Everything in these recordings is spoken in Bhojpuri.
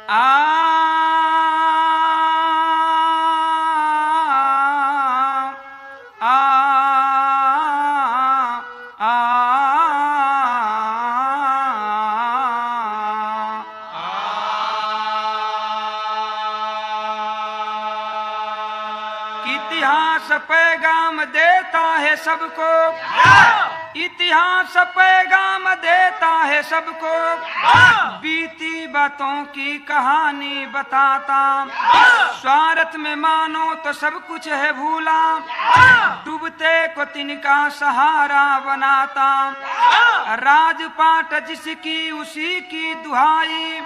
आ आ आ इतिहास पैगाम देता है सबको, इतिहास पैगाम देता है सबको, बीती बातों की कहानी बताता। स्वार्थ में मानो तो सब कुछ है भूला, डूबते को तिनका सहारा बनाता। राजपाट जिसकी उसी की दुहाई,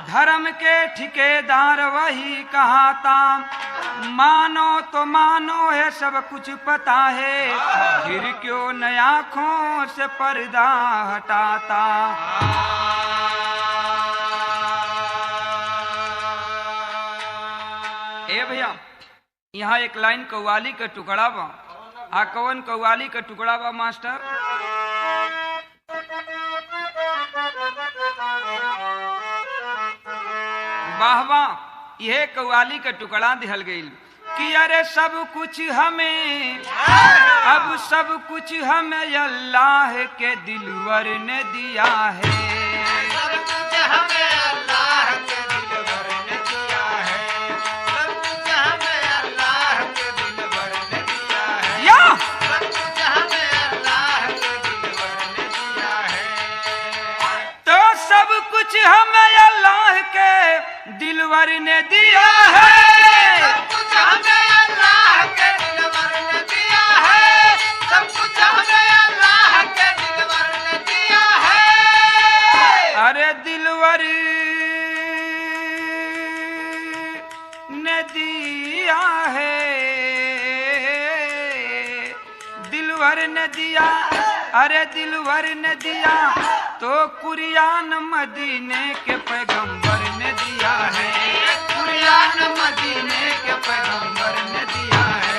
धर्म के ठेकेदार वही कहाता। मानो तो मानो है सब कुछ पता है, फिर क्यों न आँखों से पर्दा हटाता। ए भैया, यहाँ एक लाइन कव्वाली का टुकड़ा बा। आ कौन कव्वाली का टुकड़ा बा मास्टर? वाह वाह, यह कव्वाली का टुकड़ा दिहल गई कि अरे सब कुछ हमें, अब सब कुछ हमें अल्लाह के दिलवर ने दिया है। सब कुछ हमें अल्लाह के दिलवर ने दिया है, सब कुछ हमें अल्लाह के दिलवर ने दिया है, या सब कुछ हमें अल्लाह के दिलवर ने दिया है। तो सब कुछ हमें अल्लाह के दिलवर ने दिया है। सब कुछ हमें अल्लाह के दिलवर ने दिया है, सब कुछ हमें अल्लाह के दिलवर ने दिया है। अरे दिलवर ने दिया है, दिलवर ने दिया, अरे दिलवर ने दिया तो कुरियान मदीने के पैगंबर ने दिया है। कुरियान मदीने के पैगंबर ने दिया है,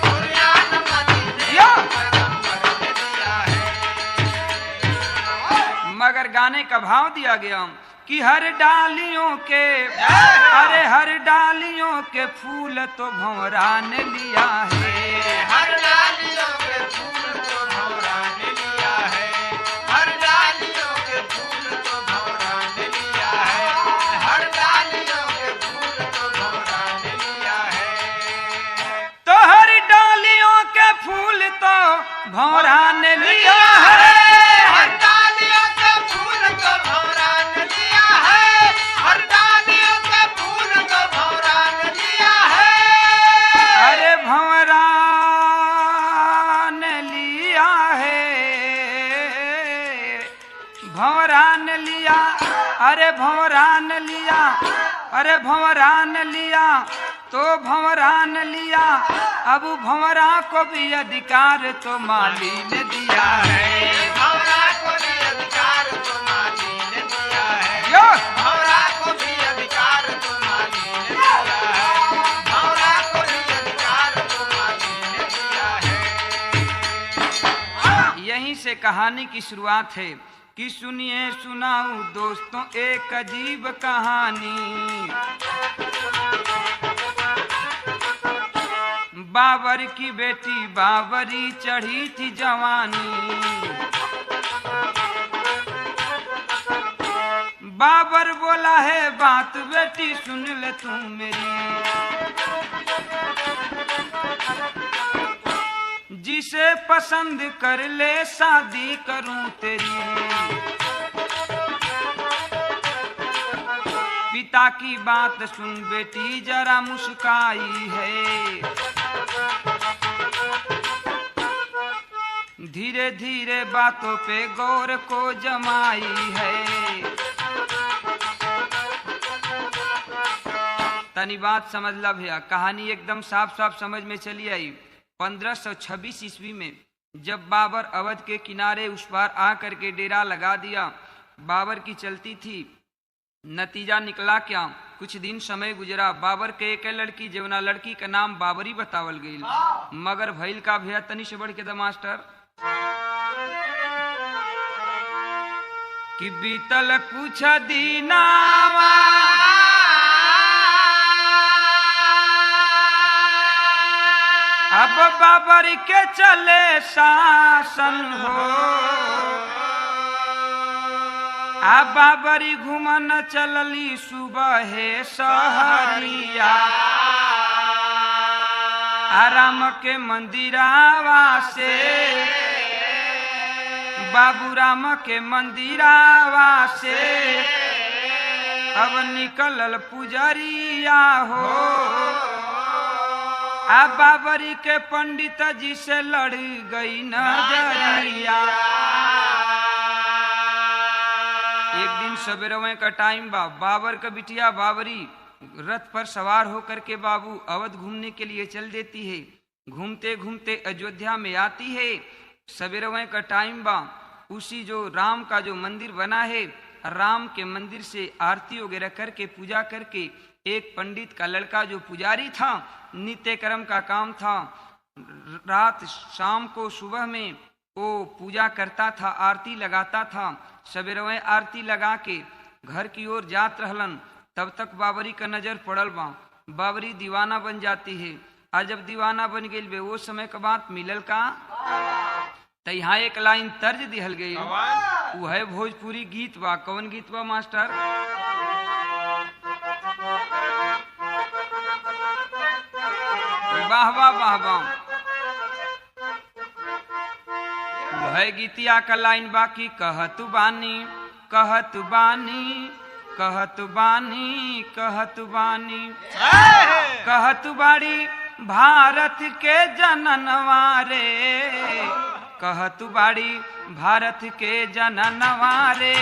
कुरियान मदीने या के पैगंबर ने दिया है। मगर गाने का भाव दिया गया कि हर डालियों के, अरे हर डालियों के फूल तो भंवरा ने लिया है। हर डालियों के फूल तो भंवरा ने लिया है, हर डालियों के फूल तो भंवरा ने लिया है, हर डालियों के फूल तो भंवरा ने लिया है। तो हर डालियों के फूल तो भंवरा ने लिया है। हर डालियों के फूल तो भंवरा ने लिया है, हर डालियों के फूल तो भंवरा ने लिया है। अरे भंवरा ने लिया है, भंवरा ने लिया, अरे भंवरा ने लिया, अरे भंवरा ने लिया तो भंवरा ने लिया। अब भंवरा को भी अधिकार तो माली ने दिया है। भंवरा को भी अधिकार तो माली ने दिया है, यो भंवरा को भी अधिकार तो माली ने दिया है, भंवरा को भी अधिकार तो माली ने दिया है। यहीं से कहानी की शुरुआत है कि सुनिए सुनाऊं दोस्तों एक अजीब कहानी। बाबर की बेटी बाबरी चढ़ी थी जवानी, बाबर बोला है बात बेटी सुन ले तू मेरी, जिसे पसंद कर ले शादी करूं तेरी। पिता की बात सुन बेटी जरा मुस्काई है, धीरे धीरे बातों पे गौर को जमाई है। तनी बात समझ ला भैया, कहानी एकदम साफ साफ समझ में चली आई। 1526 ईस्वी में जब बाबर अवध के किनारे उस पार आकर के डेरा लगा दिया, बाबर की चलती थी। नतीजा निकला क्या? कुछ दिन समय गुजरा, बाबर के एक लड़की जवना लड़की का नाम बाबरी बतावल गई, मगर भइल का भैया तनी से बढ़ के द मास्टर कि बीतल कुछ दीनावा बाबर के चले शासन हो, बाबरी घुमन चलली सुबह सहरिया, राम के मंदिरावा से, बाबू राम के मंदिरावा से अब निकलल पुजरिया हो, बाबरी के पंडित जी से लड़ गई नजरिया। एक दिन सवेरे का टाइम बा, बाबर का बिटिया बाबरी रथ पर सवार होकर के बाबू अवध घूमने के लिए चल देती है। घूमते घूमते अयोध्या में आती है। सवेरे का टाइम बा, उसी जो राम का जो मंदिर बना है, राम के मंदिर से आरती वगैरह करके पूजा करके एक पंडित का लड़का जो पुजारी था, नित्य कर्म का काम था, रात शाम को सुबह में वो पूजा करता था, आरती लगाता था। सवेरे आरती लगा के घर की ओर जात रहलन, तब तक बाबरी का नजर पड़ल बा। बाबरी दीवाना बन जाती है। आज जब दीवाना बन गई बे, वो समय का बात मिलल का, तो यहाँ एक लाइन तर्ज दिहल गई, वो है भोजपुरी गीत बा। कौन गीत बा मास्टर? वाह वाह वाह वाह। है गीतिया का लाइन बाकी, कहत बानी कहत बानी कहत बानी कहत बानी, कहत बाड़ी भारत के जननवा रे, कहत बाड़ी भारत के जननवा रे,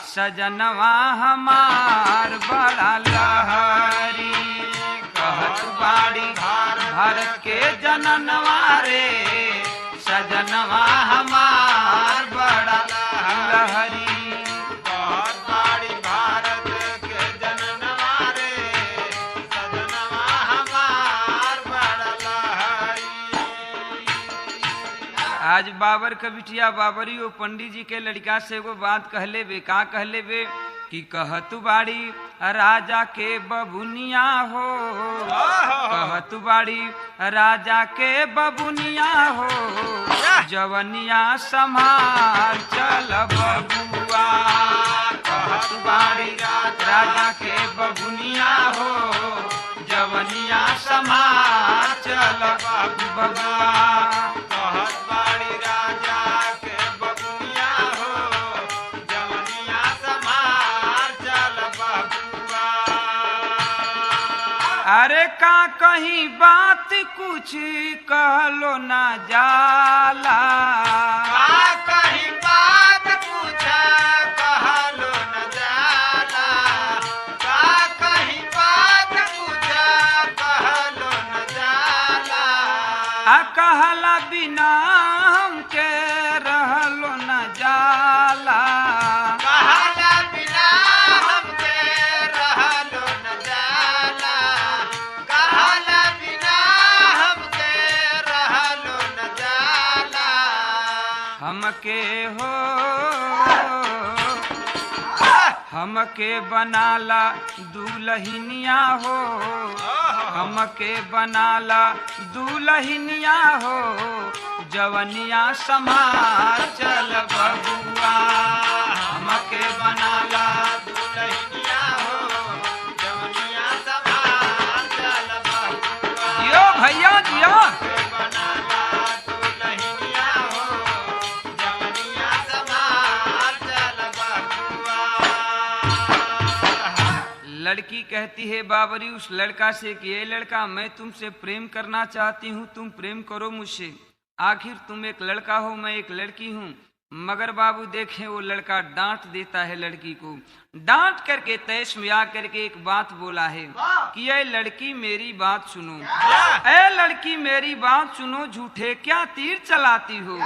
सजनवा हमार बड़ा लहरी, कहत बाड़ी भारत के जननवा रे, सजनवा हमार बड़ा लहरी। बहुत बड़ी भारत के जननवा रे, सजनवा हमार बड़ा लहरी। आज बाबर का बिटिया बाबरी वो पंडित जी के लड़का से वो बात कहले बे, का कहले बे कि कहत बाड़ी राजा के बबुनिया हो, कहत बाड़ी राजा के बबुनिया हो, जवनिया संभाल चल बबुआ, कहत बाड़ी राजा के बबुनिया हो, जवनिया संभाल चल बबुआ, बहुत बड़ी राजा के बबुनिया हो, जवनिया संभाल चल बबुआ। अरे का कहीं बात कुछ कहलो ना जाला, का कहीं बात पूछा कहलो न जाला, का कहीं बात पूछा कहलो न जाला, कहला बिना हमके रहलो न जाला, कहला बिना हमके रहलो न जाला, कहला बिना हमके रहलो न जाला, हमके हो हमके बनाला दुल्हनिया हो, हमके बनाला दुल्हनिया हो, जवनिया संभाल चल बबुआ, हमके बनाला दुल्हनिया हो, जवनिया संभाल चल बबुआ, जियो भैया जियो। बनाला दुल्हनिया हो, जवनिया संभाल चल बबुआ। लड़की कहती है बाबरी उस लड़का से कि ये लड़का, मैं तुमसे प्रेम करना चाहती हूँ, तुम प्रेम करो मुझसे। आखिर तुम एक लड़का हो, मैं एक लड़की हूँ। मगर बाबू देखें वो लड़का डांट देता है लड़की को, डांट करके तैश में आकर के एक बात बोला है कि ये लड़की मेरी बात सुनो, ए लड़की मेरी बात सुनो, झूठे क्या तीर चलाती हो,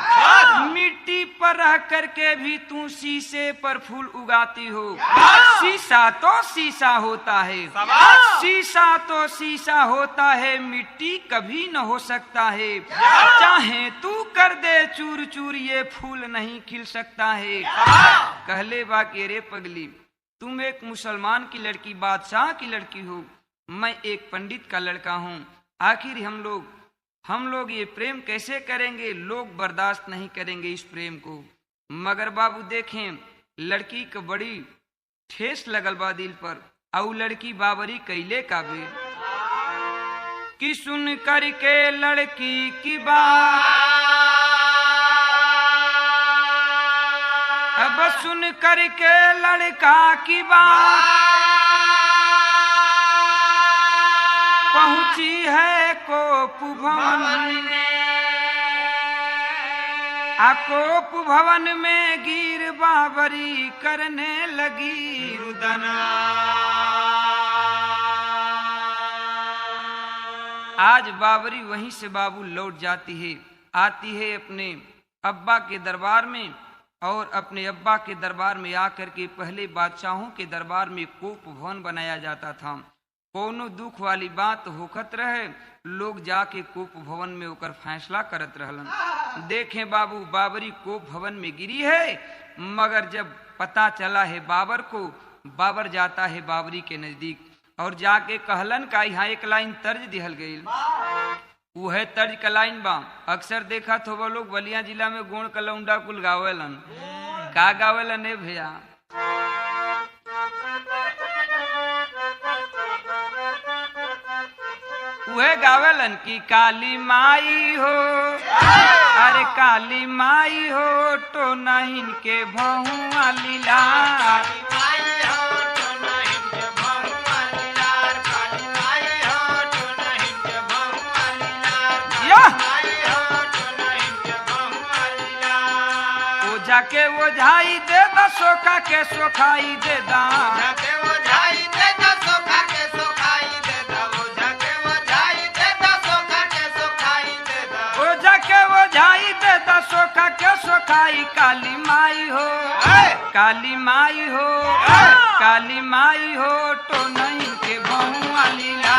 मिट्टी पर रह करके भी तू शीशे पर फूल उगाती हो, शीशा तो शीशा होता है, शीशा तो शीशा होता है, मिट्टी कभी न हो सकता है, चाहे तू कर दे चूर चूर ये फूल नहीं खिल सकता है। कहले बा के रे पगली, तुम एक मुसलमान की लड़की, बादशाह की लड़की हो, मैं एक पंडित का लड़का हूँ, आखिर हम लोग हम लोग ये प्रेम कैसे करेंगे, लोग बर्दाश्त नहीं करेंगे इस प्रेम को। मगर बाबू देखें, लड़की को बड़ी ठेस लगल बा दिल पर, और लड़की बाबरी कैले काबे कि सुन करके लड़की की बात, अब सुन करके लड़का की बात, पहुंची है कोप भवन में, कोप भवन में गिर बाबरी करने लगी रुदना। आज बाबरी वहीं से बाबू लौट जाती है, आती है अपने अब्बा के दरबार में, और अपने अब्बा के दरबार में आकर के पहले बादशाहों के दरबार में कोप भवन बनाया जाता था। कोनो दुख वाली बात होखत रहे, लोग जाके कोप भवन में होकर फैसला करत रहलन। देखें बाबू, बाबरी कोप भवन में गिरी है, मगर जब पता चला है बाबर को, बाबर जाता है बाबरी के नजदीक और जाके कहलन का यहाँ एक लाइन तर्ज दिहल गई। वह तर्ज का लाइन बा, अक्सर देखा तो वो लोग बलिया जिला में गोण कलौंडा कुल गावेलन। का गावेलन है भैया? वह गावेलन की काली माई हो, अरे काली माई हो तो नहीं के भहुआ लीला, जाके वो झाई दे दा सोखा के सोखाई दे दा, जाके वो झाई दे दा सोखा के सोखाई दे दा, वो जाके वो झाई दे दा सोखा के सोखाई दे दा, वो जाके वो झाई दे दा सोखा के सोखाई। काली माई हो, काली माई हो, काली माई हो तो नहीं के बहुआ लीला,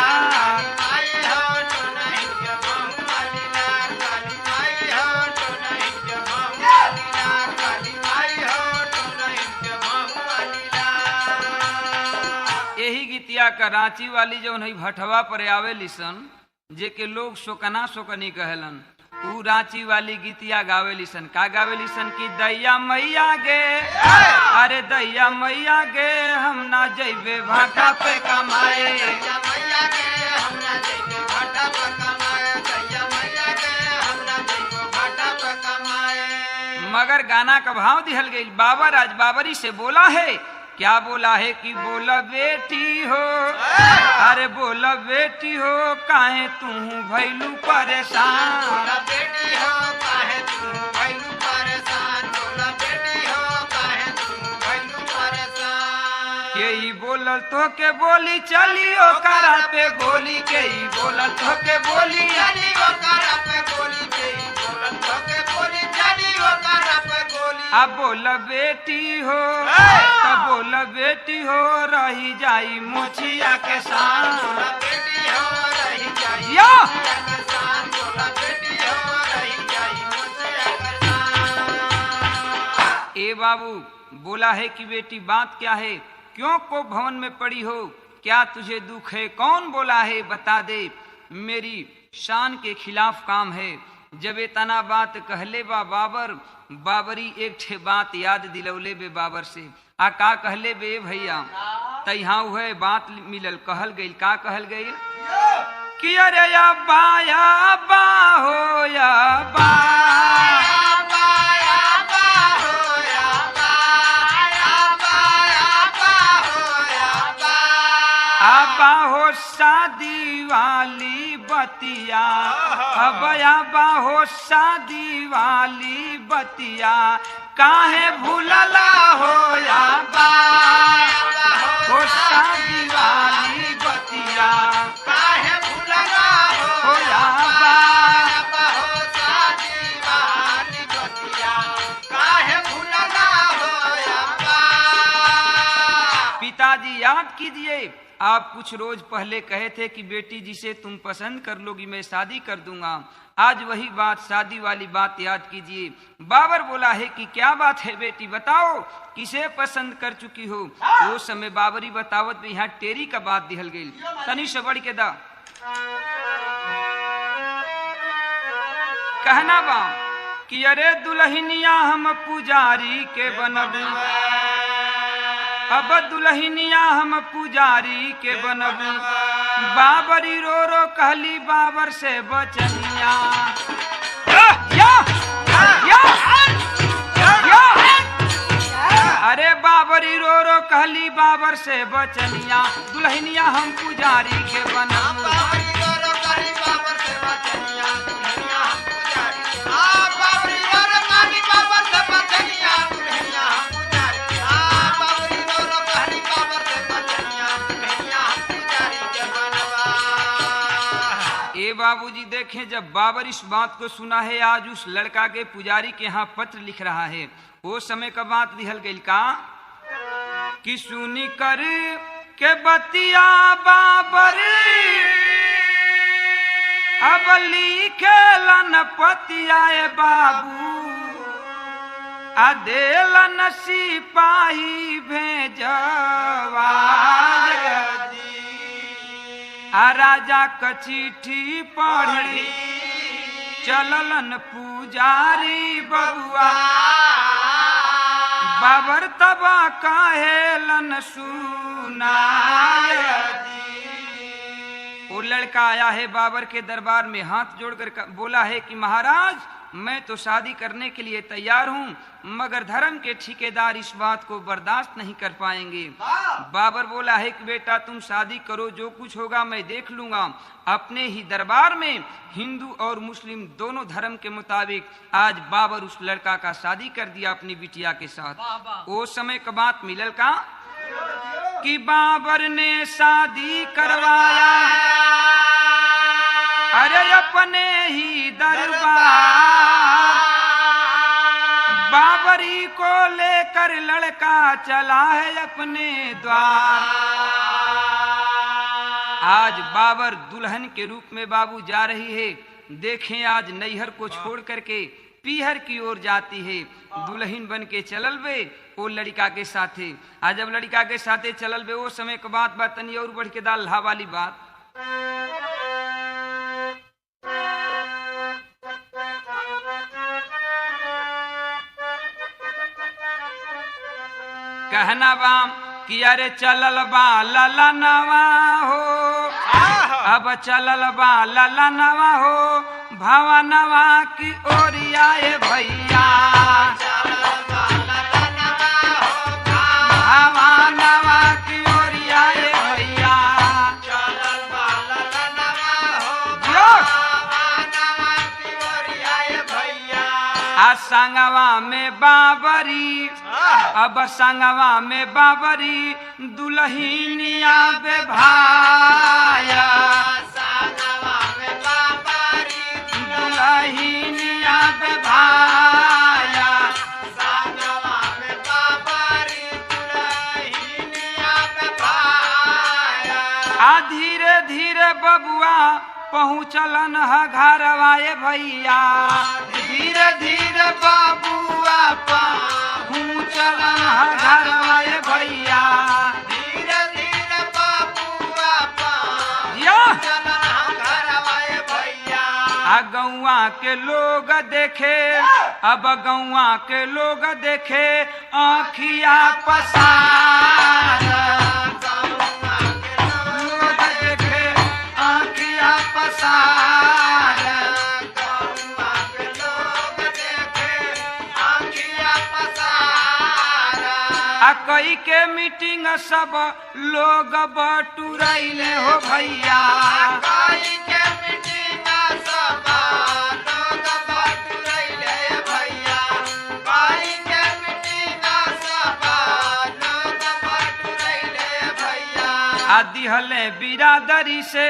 का रांची वाली जो नहीं भटवा पर आवे लिसन, जे के लोग शोकना शोकनी कहलन, ऊ रांची वाली गीतिया गावे लिसन। का गावे लिसन की दैया मैया गे, अरे दैया मैया गे हम ना जइबे भाटा पे कमाए, दैया मैया गे हम ना जइबे भाटा पे कमाए, दैया मैया गे हम ना जइबे भाटा पे कमाए। मगर गाना का भाव दिहल गई। बाबर आज बाबरी से बोला है, क्या बोला है कि बोला बेटी हो, अरे बोला बेटी हो काहे तू भैलू परेशान, बोला बेटी हो काहे तू भैलू परेशान, बोला बेटी हो काहे तू भैलू परेशान। के ही बोलल तो के बोली चलियो करा पे गोली, के ही बोलल तो के बोली चलियो करा पे गोली, के ही बोलल तो के बोली चलियो करा पे गोली। अब बोला बेटी हो, तब बोला बेटी हो रही जाई मोछिया के साथ, बोला बेटी हो रही जाई या मोछिया के साथ, बोला बेटी हो रही जाई मोछिया के साथ। ए बाबू बोला है कि बेटी बात क्या है, क्यों को भवन में पड़ी हो, क्या तुझे दुख है, कौन बोला है बता दे, मेरी शान के खिलाफ काम है। जब इतना बात कहले बा बाबर, बाबरी एक ठे बात याद दिलौले बे बाबर से। आ का कहले बे भैया, तैहा वह बात मिलल, कहल गई। का कहल गई कि अरे या बाया बा हो या बा, आबा हो शादी वाली बतिया, अब आबा हो शादी वाली बतिया, काहे भूलला हो या बा हो शादी वाली बतिया, काहे भूलला हो या बा, हो शादी वाली बतिया, काहे भूलला हो या बा। पिताजी याद कीजिए, आप कुछ रोज पहले कहे थे कि बेटी जिसे तुम पसंद कर लोगी मैं शादी कर दूंगा। आज वही बात, शादी वाली बात याद कीजिए। बाबर बोला है कि क्या बात है बेटी, बताओ किसे पसंद कर चुकी हो। वो समय बाबरी बतावत में यहाँ टेरी का बात दिहल गई, तनी से बढ़ के दा। कहना बा कि अरे दुल्हनिया हम पुजारी के बनब, अब दुल्हनिया हम पुजारी के बनब, बाबरी रो रो कहली बाबर से बचनिया। अरे बाबरी रो रो कहली बाबर से बचनिया, दुल्हनिया हम पुजारी के बनब। बाबूजी देखें, जब बाबर इस बात को सुना है, आज उस लड़का के पुजारी के यहाँ पत्र लिख रहा है, वो समय का बात लिहल गई का कि सुनी कर के बतिया बाबर अब लिखेलन पतिया बाबू, अदेलन सिपाही भेजवा, राजा क चिट्ठी पढ़ी चललन पुजारी बबुआ, बाबर तबा कहेलन सुनाय। वो लड़का आया है बाबर के दरबार में, हाथ जोड़कर बोला है कि महाराज मैं तो शादी करने के लिए तैयार हूँ, मगर धर्म के ठेकेदार इस बात को बर्दाश्त नहीं कर पाएंगे। बाबर बोला है कि बेटा तुम शादी करो, जो कुछ होगा मैं देख लूंगा। अपने ही दरबार में हिंदू और मुस्लिम दोनों धर्म के मुताबिक आज बाबर उस लड़का का शादी कर दिया अपनी बिटिया के साथ। वो समय का बात मिलल का कि बाबर ने शादी करवाया, अरे अपने ही दरबार, बाबरी को लेकर लड़का चला है अपने द्वार। आज बाबर दुल्हन के रूप में बाबू जा रही है। देखें आज नैहर को छोड़ करके पीहर की ओर जाती है, दुल्हन बन के चलल बे वो लड़का के साथे। आज जब लड़का के साथे चलल बे वो समय के बात तनी और बढ़ के दाल वाली बात। कहना बा कि अरे चलल बा ललनवा हो, अब चलल बा ललनवा हो, भवनवा की ओरियाए भैया, भवनवा की ओरियाए भैया, संगवा में बाबरी, अब संगवा में बाबरी दुल्हनिया बे भाया, संगवा में बाबरी दुल्हनिया बे भाया, संगवा में बाबरी दुल्हनिया बे भाया। धीरे धीरे बबुआ पहुँचलन है घरवाए भैया, धीरे धीरे बाबुआ पहुँचलन है घरवाए भैया, धीरे धीरे बाबुआ पहुँचलन है घरवाए भैया। गौआ के लोग देखे, अब गौआ के लोग देखे आँखिया पसार, कई के मीटिंग सब लोग बटुरैले हो भैया, कई के मीटिंग सब लोग बटुरैले भैया, कई के मीटिंग सब लोग बटुरैले भैया। दिहले बिरादरी से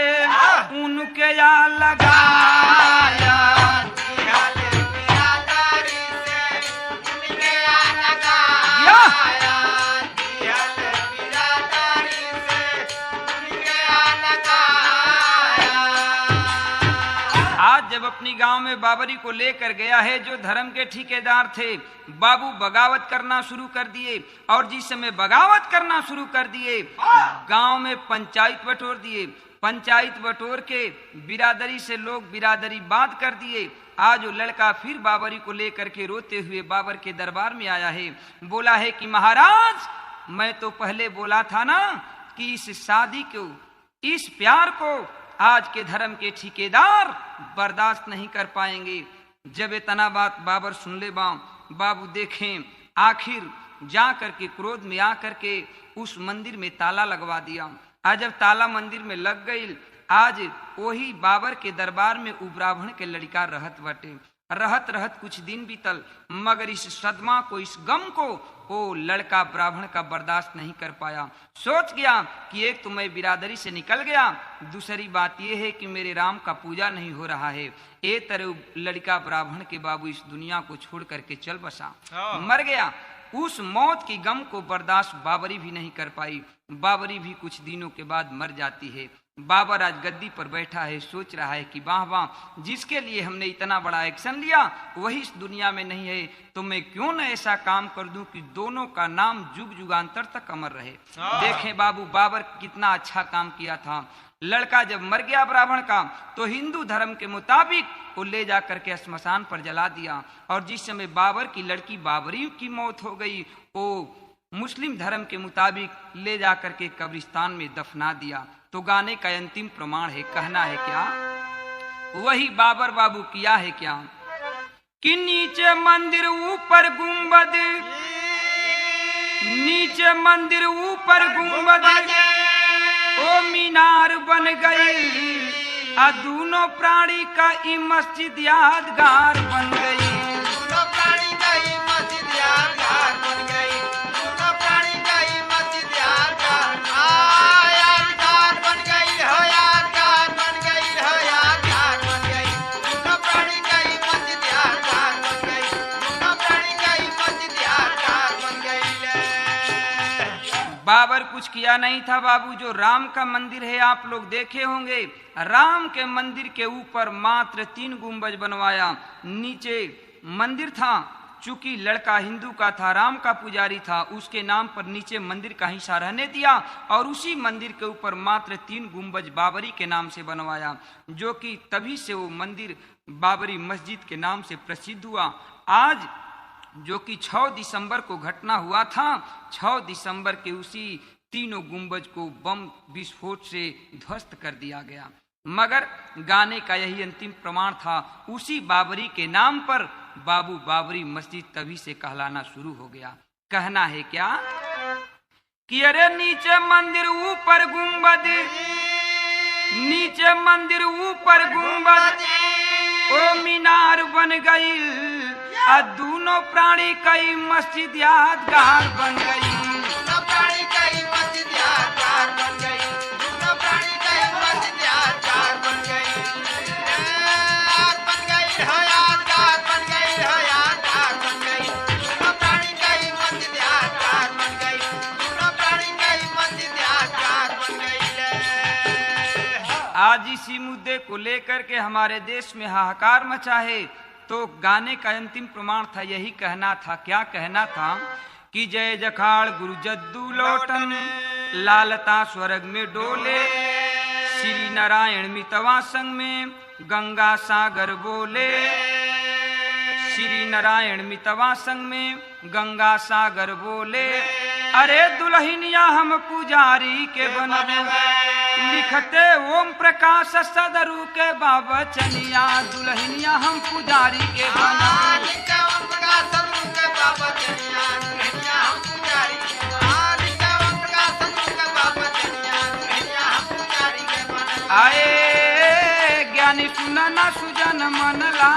उनके या लगाया, दिहले बिरादरी से उनके या लगाया, जब जब अपनी गांव में बाबरी को लेकर गया है, जो धर्म के ठेकेदार थे, बाबू बगावत करना शुरू कर दिए। और जिस समय बगावत करना शुरू कर दिए, गांव में पंचायत बटोर दिए। पंचायत बटोर के बिरादरी से लोग बिरादरी बात कर दिए। आज वो लड़का फिर बाबरी को लेकर के रोते हुए बाबर के दरबार में आया है। बोला है कि महाराज, मैं तो पहले बोला था ना कि इस शादी को, इस प्यार को आज के धर्म के ठेकेदार बर्दाश्त नहीं कर पाएंगे। जब इतना बात बाबर सुन ले बाबू देखें, आखिर जा करके क्रोध में आकर के उस मंदिर में ताला लगवा दिया। आज जब ताला मंदिर में लग गई, आज वही बाबर के दरबार में उ ब्राह्मण के लड़का रहत बटे। रहत रहत कुछ दिन बीतल, मगर इस सदमा को, इस गम को वो लड़का ब्राह्मण का बर्दाश्त नहीं कर पाया। सोच गया कि एक तो मैं बिरादरी से निकल गया, दूसरी बात यह है कि मेरे राम का पूजा नहीं हो रहा है। ए तरह लड़का ब्राह्मण के बाबू इस दुनिया को छोड़ करके चल बसा, मर गया। उस मौत की गम को बर्दाश्त बाबरी भी नहीं कर पाई। बाबरी भी कुछ दिनों के बाद मर जाती है। बाबर आज गद्दी पर बैठा है, सोच रहा है कि वाह वाह, जिसके लिए हमने इतना बड़ा एक्शन लिया वही इस दुनिया में नहीं है, तो मैं क्यों न ऐसा काम कर दूं कि दोनों का नाम जुग जुगांतर तक अमर रहे। देखें बाबू, बाबर कितना अच्छा काम किया था। लड़का जब मर गया ब्राह्मण का, तो हिंदू धर्म के मुताबिक वो ले जा करके श्मशान पर जला दिया। और जिस समय बाबर की लड़की बाबरी की मौत हो गई, वो मुस्लिम धर्म के मुताबिक ले जा करके कब्रिस्तान में दफना दिया। तो गाने का अंतिम प्रमाण है, कहना है क्या, वही बाबर बाबू किया है क्या कि नीचे मंदिर ऊपर गुंबद, नीचे मंदिर ऊपर गुंबद, ओ मीनार बन गई, आ दोनों प्राणी का ई मस्जिद यादगार बन गई। दोनों प्राणी का ई मस्जिद यादगार बन गई। दोनों प्राणी का ई मस्जिद यादगार बन गई हो, यादगार बन गई हो, यादगार बन गई। दोनों प्राणी का ई मस्जिद यादगार बन गई। दोनों प्राणी का ई मस्जिद यादगार बन गई। बाबर कुछ किया नहीं था बाबू। जो राम का मंदिर है, आप लोग देखे होंगे, राम के मंदिर के ऊपर मात्र 3 गुंबज बनवाया। नीचे मंदिर था, चूंकि लड़का हिंदू का था, राम का पुजारी था, उसके नाम पर नीचे मंदिर का हिस्सा रहने दिया और उसी मंदिर के ऊपर मात्र 3 गुंबज बाबरी के नाम से बनवाया, जो कि तभी से वो मंदिर बाबरी मस्जिद के नाम से प्रसिद्ध हुआ। आज जो कि 6 दिसंबर को घटना हुआ था, 6 दिसंबर के उसी तीनों गुंबज को बम विस्फोट से ध्वस्त कर दिया गया। मगर गाने का यही अंतिम प्रमाण था, उसी बाबरी के नाम पर बाबू बाबरी मस्जिद तभी से कहलाना शुरू हो गया। कहना है क्या कि अरे नीचे मंदिर ऊपर गुंबद, नीचे मंदिर ऊपर गुंबद, ओ मीनार बन गई, आ दोनों प्राणी कई मस्जिद यादगार बन गई। दोनों प्राणी का ई मस्जिद यादगार बन गई। दोनों प्राणी का ई मस्जिद यादगार बन गई। बन गई हो, यादगार बन गई हो, यादगार बन गई। दोनों प्राणी का ई मस्जिद यादगार बन गई। दोनों प्राणी का ई मस्जिद यादगार बन गई। आज इसी मुद्दे को लेकर के हमारे देश में हाहाकार मचा है। तो गाने का अंतिम प्रमाण था, यही कहना था। क्या कहना था कि जय जखाड़ गुरु जद्दू लोटन, लालता स्वर्ग में डोले, श्री नारायण मितवा संग में गंगा सागर बोले, श्री नारायण मितवा संग में गंगा सागर बोले। अरे दुल्हनिया हम पुजारी के बनबे, लिखते ओम प्रकाश सदरू के बाबा चनिया, दुल्हनिया हम पुजारी के बनबे। लिखते ओम प्रकाश सदरू के बाबा चनिया, दुल्हनिया हम पुजारी के। लिखते ओम प्रकाश सदरू के बाबा चनिया, दुल्हनिया हम पुजारी के बनबे। आए ज्ञानी सुनना सुजन मन ला।